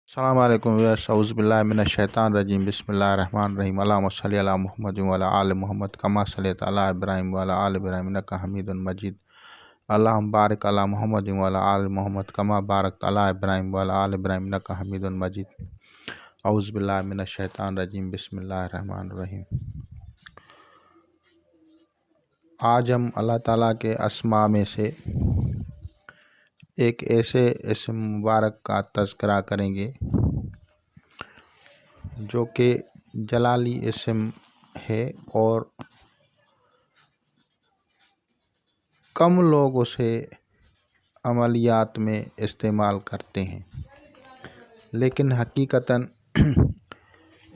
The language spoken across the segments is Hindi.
अस्सलाम वालेकुम व्यूअर्स, औज़ु बिल्लाहि मिनश शैतानिर रजीम, बिस्मिल्लाहिर रहमानिर रहीम। अल्लाहुम्मा सल्लि अला मुहम्मद व अला आलि मुहम्मद कमा सल्लैता अला इब्राहीम व अला आलि इब्राहीम इन्नका हमीदुम मजीद। अल्लाहुम्मा बारिक अला मुहम्मद व अला आलि मुहम्मद कमा बारकता अला इब्राहीम व अला आलि इब्राहीम इन्नका हमीदुम मजीद। औज़ु बिल्लाहि मिनश शैतानिर रजीम, बिस्मिल्लाहिर रहमानिर रहीम। आज हम अल्लाह ताला के अस्मा में से एक ऐसे इस्म मुबारक का तज़किरा करेंगे जो कि जलाली इस्म है और कम लोग उसे अमलियात में इस्तेमाल करते हैं, लेकिन हकीकतन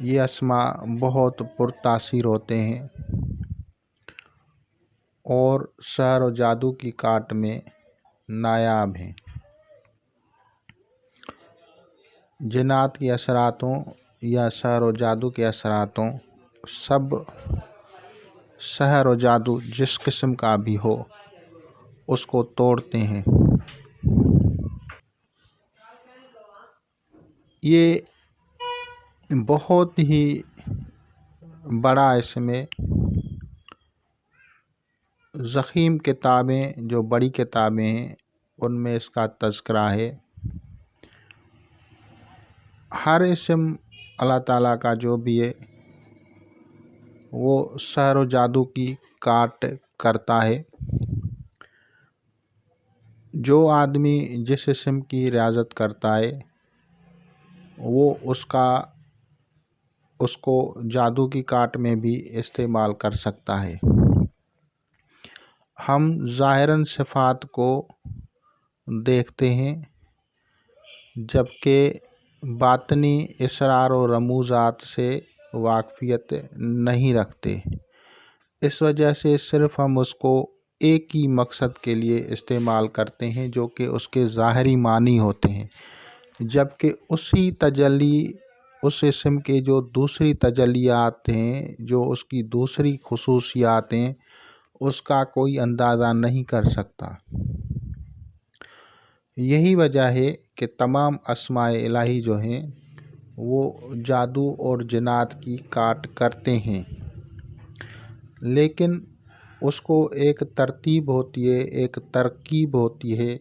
ये अस्मा बहुत पुरतासीर होते हैं और सहर व जादू की काट में नायाब हैं। जिन्नात के असरातों या सहर व जादू के असरातों, सब सहर व जादू जिस किस्म का भी हो उसको तोड़ते हैं। ये बहुत ही बड़ा इसमें ज़ख़ीम किताबें, जो बड़ी किताबें हैं, उनमें इसका तज़किरा है। हर इस्म अल्लाह ताला का जो भी है वो सहर व जादू की काट करता है। जो आदमी जिस इस्म की रियाज़त करता है वो उसको जादू की काट में भी इस्तेमाल कर सकता है। हम ज़ाहिरन सिफ़ात को देखते हैं, जबकि बातनी इसरार और रमूज़ात से वाक़फ़ियत नहीं रखते। इस वजह से सिर्फ़ हम उसको एक ही मकसद के लिए इस्तेमाल करते हैं जो कि उसके ज़ाहिरी मानी होते हैं, जबकि उस इस्म के जो दूसरी तजल्लियात हैं, जो उसकी दूसरी खुसूसियात हैं, उसका कोई अंदाज़ा नहीं कर सकता। यही वजह है कि तमाम अस्माए इलाही जो हैं वो जादू और जिन्नात की काट करते हैं, लेकिन उसको एक तरतीब होती है, एक तरकीब होती है,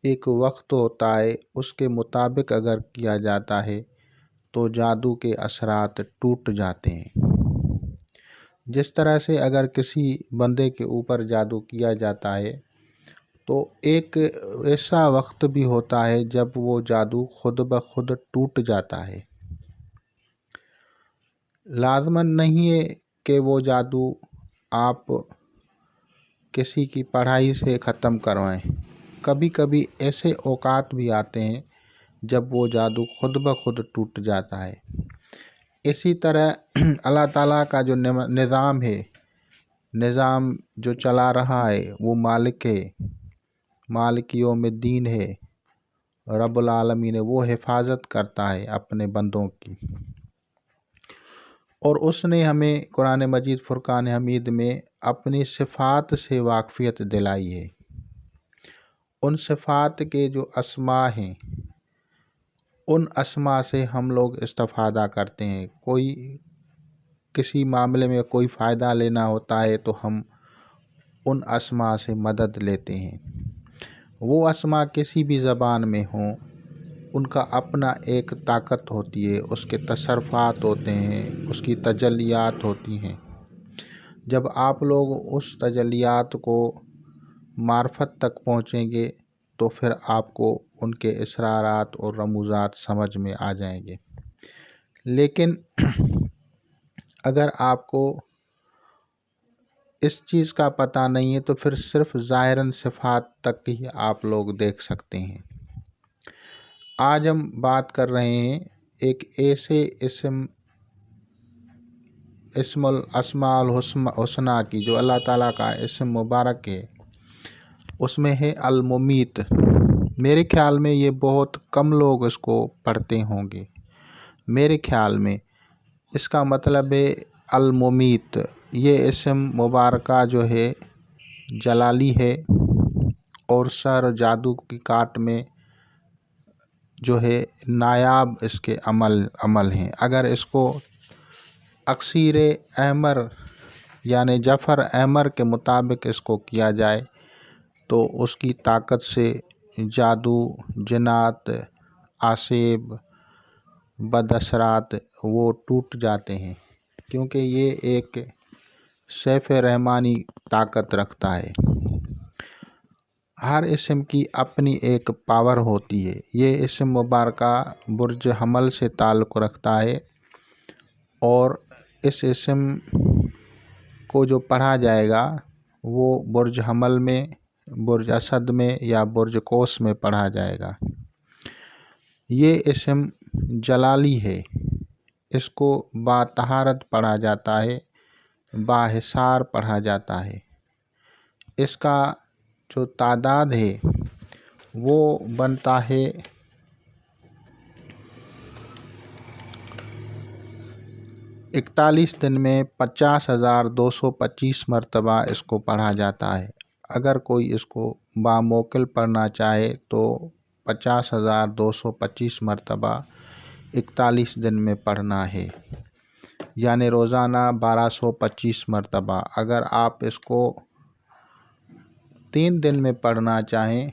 एक वक्त होता है। उसके मुताबिक अगर किया जाता है तो जादू के असरात टूट जाते हैं। जिस तरह से अगर किसी बंदे के ऊपर जादू किया जाता है तो एक ऐसा वक्त भी होता है जब वो जादू खुद ब खुद टूट जाता है। लाज़मन नहीं है कि वो जादू आप किसी की पढ़ाई से ख़त्म करवाएं। कभी कभी ऐसे औकात भी आते हैं जब वो जादू खुद ब खुद टूट जाता है। इसी तरह अल्लाह ताला का जो निज़ाम है, निज़ाम जो चला रहा है, वो मालिक है, मालिक यौमिद्दीन है, रब्बुल आलमीन है। वो हिफाजत करता है अपने बंदों की, और उसने हमें कुरान मजीद फुरकान हमीद में अपनी सिफ़ात से वाक़फ़ियत दिलाई है। उन सिफ़ात के जो अस्मा हैं, उन अस्मा से हम लोग इस्तिफ़ादा करते हैं। कोई किसी मामले में कोई फ़ायदा लेना होता है तो हम उन अस्मा से मदद लेते हैं। वो अस्मा किसी भी ज़बान में हों, उनका अपना एक ताकत होती है, उसके तसर्फ़ात होते हैं, उसकी तजल्लियात होती हैं। जब आप लोग उस तजल्लियात को मार्फत तक पहुँचेंगे तो फिर आपको उनके इसरारात और रमूज़ात समझ में आ जाएंगे। लेकिन अगर आपको इस चीज़ का पता नहीं है तो फिर सिर्फ़ ज़ाहिरन सिफ़ात तक ही आप लोग देख सकते हैं। आज हम बात कर रहे हैं एक ऐसे इस्मुल अस्माउल हुस्ना की, जो अल्लाह ताला का इस्म मुबारक है। उसमें है अल मुमीत। मेरे ख़्याल में ये बहुत कम लोग इसको पढ़ते होंगे। मेरे ख़्याल में इसका मतलब है अल मुमीत। ये इस्म मुबारका जो है जलाली है और सर जादू की काट में जो है नायाब इसके अमल हैं। अगर इसको अक्सीर अहमर यानी जफ़र अहमर के मुताबिक इसको किया जाए तो उसकी ताकत से जादू, जिन्नात, आसेब, बदअसरात वो टूट जाते हैं, क्योंकि ये एक सैफ़ रहमानी ताकत रखता है। हर इस्म की अपनी एक पावर होती है। ये इस्म मुबारका बुर्ज हमल से ताल्लुक़ रखता है और इस इस्म को जो पढ़ा जाएगा वो बुर्ज हमल में, बुर्ज असद में या बुर्ज कोस में पढ़ा जाएगा। ये इस्म जलाली है। इसको बातहारत पढ़ा जाता है, बाहिसार पढ़ा जाता है। इसका जो तादाद है वो बनता है 41 दिन में 50,225 मरतबा इसको पढ़ा जाता है। अगर कोई इसको बामौकिल पढ़ना चाहे तो 50,225 मरतबा 41 दिन में पढ़ना है, यानी रोज़ाना 1225 मरतबा। अगर आप इसको 3 दिन में पढ़ना चाहें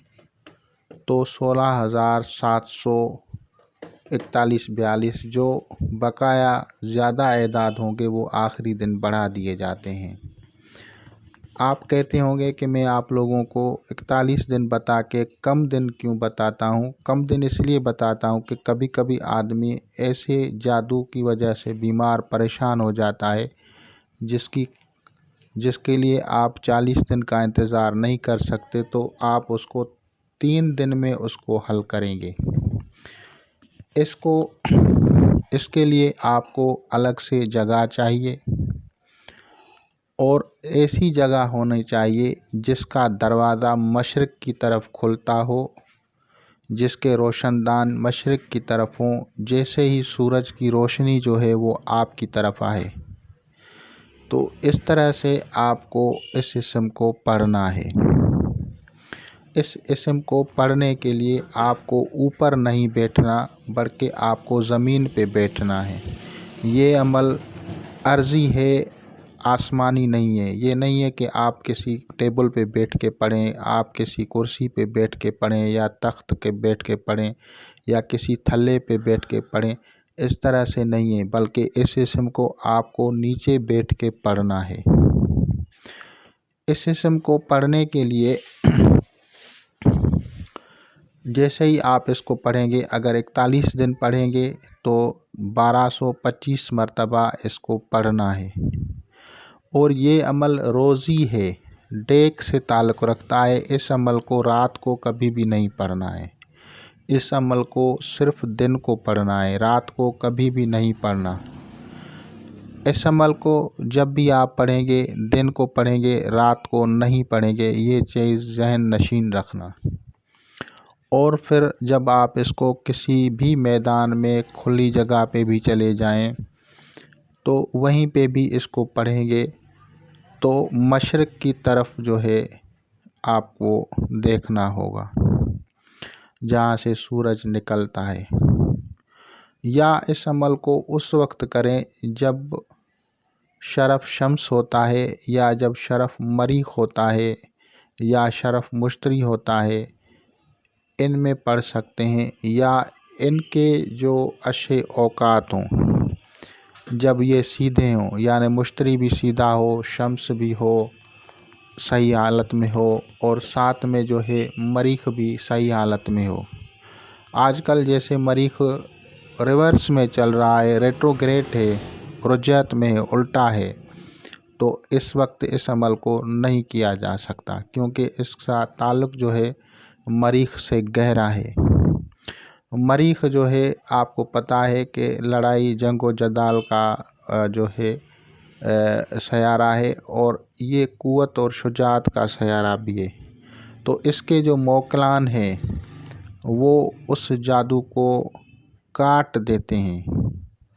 तो 16,741 जो बकाया ज़्यादा एदाद होंगे वो आखिरी दिन बढ़ा दिए जाते हैं। आप कहते होंगे कि मैं आप लोगों को 41 दिन बता के कम दिन क्यों बताता हूँ। कम दिन इसलिए बताता हूँ कि कभी कभी आदमी ऐसे जादू की वजह से बीमार परेशान हो जाता है जिसके लिए आप 40 दिन का इंतज़ार नहीं कर सकते, तो आप उसको 3 दिन में उसको हल करेंगे। इसके लिए आपको अलग से जगह चाहिए और ऐसी जगह होनी चाहिए जिसका दरवाज़ा मशरिक़ की तरफ खुलता हो, जिसके रोशनदान मशरिक़ की तरफ हों। जैसे ही सूरज की रोशनी जो है वो आपकी तरफ आए, तो इस तरह से आपको इस इस्म को पढ़ना है। इस इस्म को पढ़ने के लिए आपको ऊपर नहीं बैठना बल्कि आपको ज़मीन पे बैठना है। ये अमल अर्ज़ी है, आसमानी नहीं है। ये नहीं है कि आप किसी टेबल पे बैठ के पढ़ें, आप किसी कुर्सी पे बैठ के पढ़ें या तख्त के बैठ के पढ़ें या किसी थल्ले पे बैठ के पढ़ें। इस तरह से नहीं है, बल्कि इस इस्म को आपको नीचे बैठ के पढ़ना है। इस इस्म को पढ़ने के लिए जैसे ही आप इसको पढ़ेंगे, अगर 41 दिन पढ़ेंगे तो 1225 मरतबा इसको पढ़ना है। और ये अमल रोज़ी है, डेक से ताल्लुक़ रखता है। इस अमल को रात को कभी भी नहीं पढ़ना है। इस अमल को सिर्फ़ दिन को पढ़ना है, रात को कभी भी नहीं पढ़ना। इस अमल को जब भी आप पढ़ेंगे दिन को पढ़ेंगे, रात को नहीं पढ़ेंगे। ये चीज़ ज़हन नशीन रखना। और फिर जब आप इसको किसी भी मैदान में खुली जगह पे भी चले जाएं तो वहीं पे भी इसको पढ़ेंगे तो मशरिक़ की तरफ जो है आपको देखना होगा, जहाँ से सूरज निकलता है। या इस अमल को उस वक्त करें जब शरफ़ शम्स होता है या जब शरफ़ मरीख़ होता है या शरफ़ मुश्तरी होता है, इनमें पढ़ सकते हैं। या इनके जो अशे औकात हों, जब ये सीधे हों, यानी मुश्तरी भी सीधा हो, शम्स भी हो, सही हालत में हो, और साथ में जो है मरीख़ भी सही हालत में हो। आजकल जैसे मरीख़ रिवर्स में चल रहा है, रेट्रोग्रेड है, रुजयत में है, उल्टा है, तो इस वक्त इस अमल को नहीं किया जा सकता, क्योंकि इसका ताल्लुक़ जो है मरीख़ से गहरा है। मरीख़ जो है आपको पता है कि लड़ाई जंग व जदाल का जो है सयारा है, और ये क़ुव्वत और शुजाअत का सयारा भी है। तो इसके जो मोकलान हैं वो उस जादू को काट देते हैं।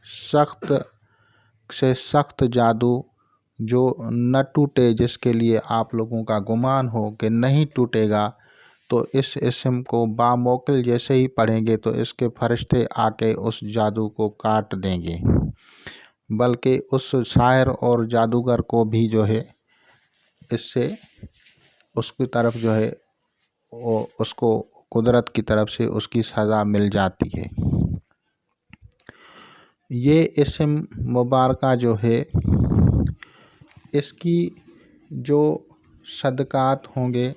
सख्त से सख्त जादू जो न टूटे, जिसके लिए आप लोगों का गुमान हो कि नहीं टूटेगा, तो इस इसम को बामौकिल जैसे ही पढ़ेंगे तो इसके फरिश्ते आके उस जादू को काट देंगे, बल्कि उस शायर और जादूगर को भी जो है इससे उसकी तरफ जो है वो उसको कुदरत की तरफ से उसकी सज़ा मिल जाती है। ये इसम मुबारका जो है इसकी जो सदक़ात होंगे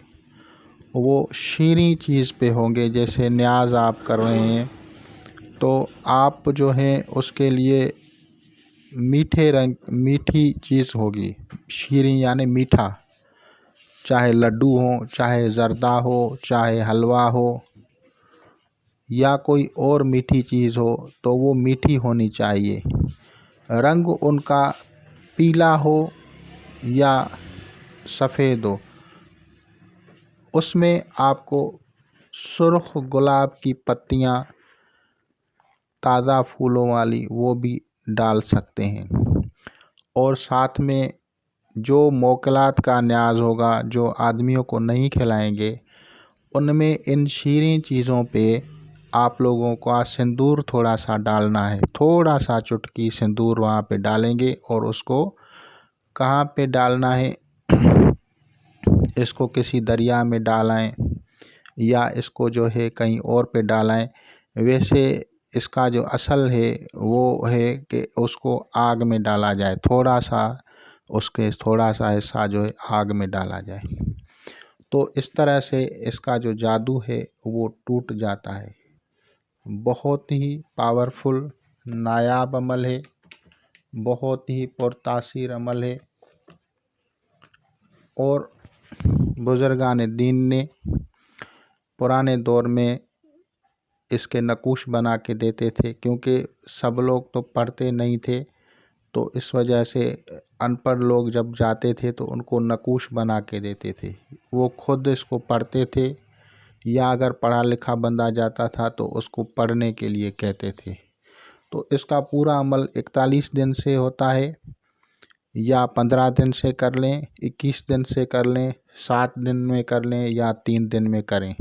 वो शीरीं चीज़ पे होंगे। जैसे न्याज आप कर रहे हैं तो आप जो है उसके लिए मीठी चीज़ होगी, शीरीं यानी मीठा, चाहे लड्डू हो, चाहे ज़र्दा हो, चाहे हलवा हो या कोई और मीठी चीज़ हो तो वो मीठी होनी चाहिए। रंग उनका पीला हो या सफ़ेद हो, उसमें आपको सुर्ख गुलाब की पत्तियाँ ताज़ा फूलों वाली वो भी डाल सकते हैं। और साथ में जो मोकलात का न्याज होगा, जो आदमियों को नहीं खिलाएंगे, उनमें इन शीरीं चीज़ों पे आप लोगों का सिंदूर थोड़ा सा डालना है। थोड़ा सा चुटकी सिंदूर वहाँ पे डालेंगे और उसको कहाँ पे डालना है, इसको किसी दरिया में डालें या इसको जो है कहीं और पे डालें। वैसे इसका जो असल है वो है कि उसको आग में डाला जाए, थोड़ा सा उसके थोड़ा सा हिस्सा जो है आग में डाला जाए, तो इस तरह से इसका जो जादू है वो टूट जाता है। बहुत ही पावरफुल नायाब अमल है, बहुत ही पुरतासीर अमल है। और बुज़ुर्गान दीन ने पुराने दौर में इसके नक़ूश बना के देते थे, क्योंकि सब लोग तो पढ़ते नहीं थे, तो इस वजह से अनपढ़ लोग जब जाते थे तो उनको नक़ूश बना के देते थे। वो खुद इसको पढ़ते थे या अगर पढ़ा लिखा बंदा जाता था तो उसको पढ़ने के लिए कहते थे। तो इसका पूरा अमल 41 दिन से होता है या 15 दिन से कर लें, 21 दिन से कर लें, 7 दिन में कर लें या 3 दिन में करें।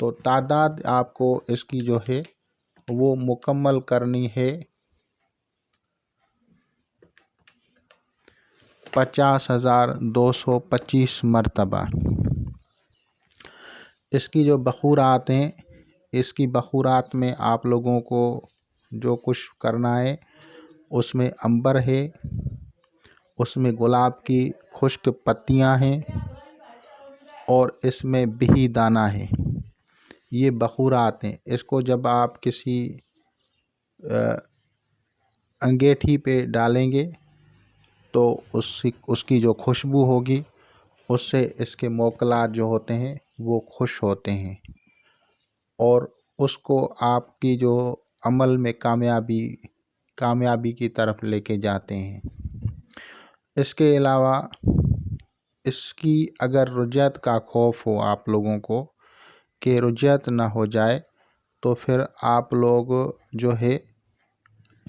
तो तादाद आपको इसकी जो है वो मुकम्मल करनी है 50,225 मरतबा। इसकी जो बखूरात हैं, इसकी बखूरात में आप लोगों को जो कुछ करना है उसमें अंबर है, उसमें गुलाब की खुश्क पत्तियां हैं और इसमें बिही दाना है। ये बखूरात हैं। इसको जब आप किसी अंगेठी पे डालेंगे तो उसकी जो खुशबू होगी उससे इसके मोकलात जो होते हैं वो खुश होते हैं और उसको आपकी जो अमल में कामयाबी की तरफ लेके जाते हैं। इसके अलावा इसकी अगर रुजयत का खौफ हो आप लोगों को कि रुजयत ना हो जाए, तो फिर आप लोग जो है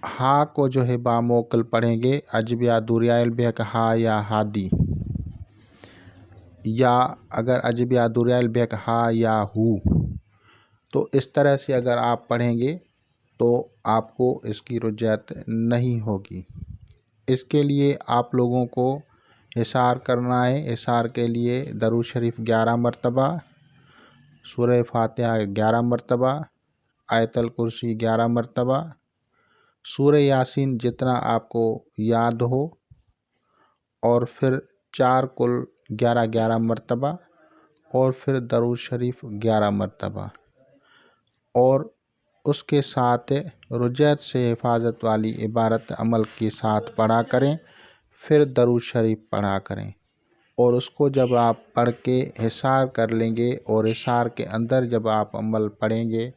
हा को जो है बामौकिल पढ़ेंगे, अजबिया दुरियाल बेक हा या हादी, या अगर अजबिया दुरियाल बेक हा या हु, तो इस तरह से अगर आप पढ़ेंगे तो आपको इसकी रुजयत नहीं होगी। इसके लिए आप लोगों को हिसार करना है। हिसार के लिए दरूद शरीफ 11 मरतबा, सूरह फातिहा 11 मरतबा, आयतल कुर्सी 11 मरतबा, सूरह यासीन जितना आपको याद हो, और फिर 4 कुल 11 मरतबा, और फिर दरूद शरीफ 11 मरतबा, और उसके साथ रुजयत से हिफाजत वाली इबारत अमल के साथ पढ़ा करें, फिर दरूद शरीफ पढ़ा करें। और उसको जब आप पढ़ के हिसार कर लेंगे और हिसार के अंदर जब आप अमल पढ़ेंगे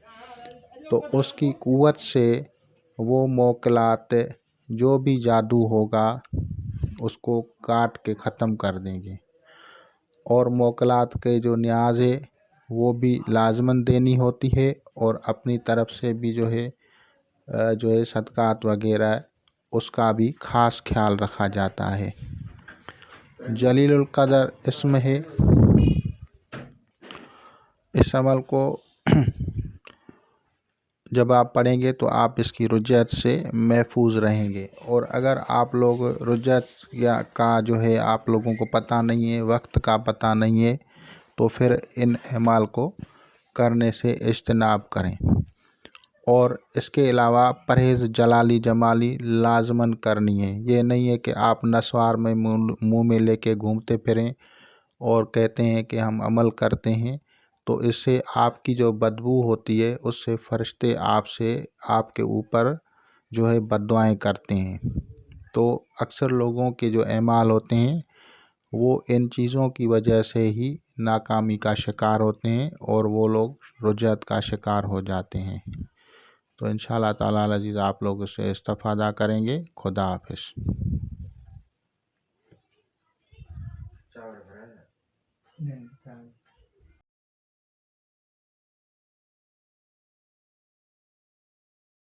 तो उसकी क़ुव्वत से वो मोकलात जो भी जादू होगा उसको काट के ख़त्म कर देंगे। और मोकलात के जो न्याज है वो भी लाजमन देनी होती है, और अपनी तरफ से भी जो है सदक़ात वगैरह उसका भी ख़ास ख्याल रखा जाता है। जलीलुल क़दर इसम है। इस अमल को जब आप पढ़ेंगे तो आप इसकी रुज्जत से महफूज रहेंगे। और अगर आप लोग रुज्जत या का जो है आप लोगों को पता नहीं है, वक्त का पता नहीं है, तो फिर इन अमाल को करने से इज्तनाब करें। और इसके अलावा परहेज़ जलाली जमाली लाजमन करनी है। ये नहीं है कि आप नस्वार में मुँह में लेके घूमते फिरें और कहते हैं कि हम अमल करते हैं, तो इससे आपकी जो बदबू होती है उससे फरिश्ते आपके ऊपर जो है बद्दुआएं करते हैं। तो अक्सर लोगों के जो अमाल होते हैं वो इन चीज़ों की वजह से ही नाकामी का शिकार होते हैं और वो लोग रुजत का शिकार हो जाते हैं। तो इंशाअल्लाह ताला अज़ीज़ आप लोग इससे इस्तिफ़ादा करेंगे। खुदा हाफिज़। नहीं,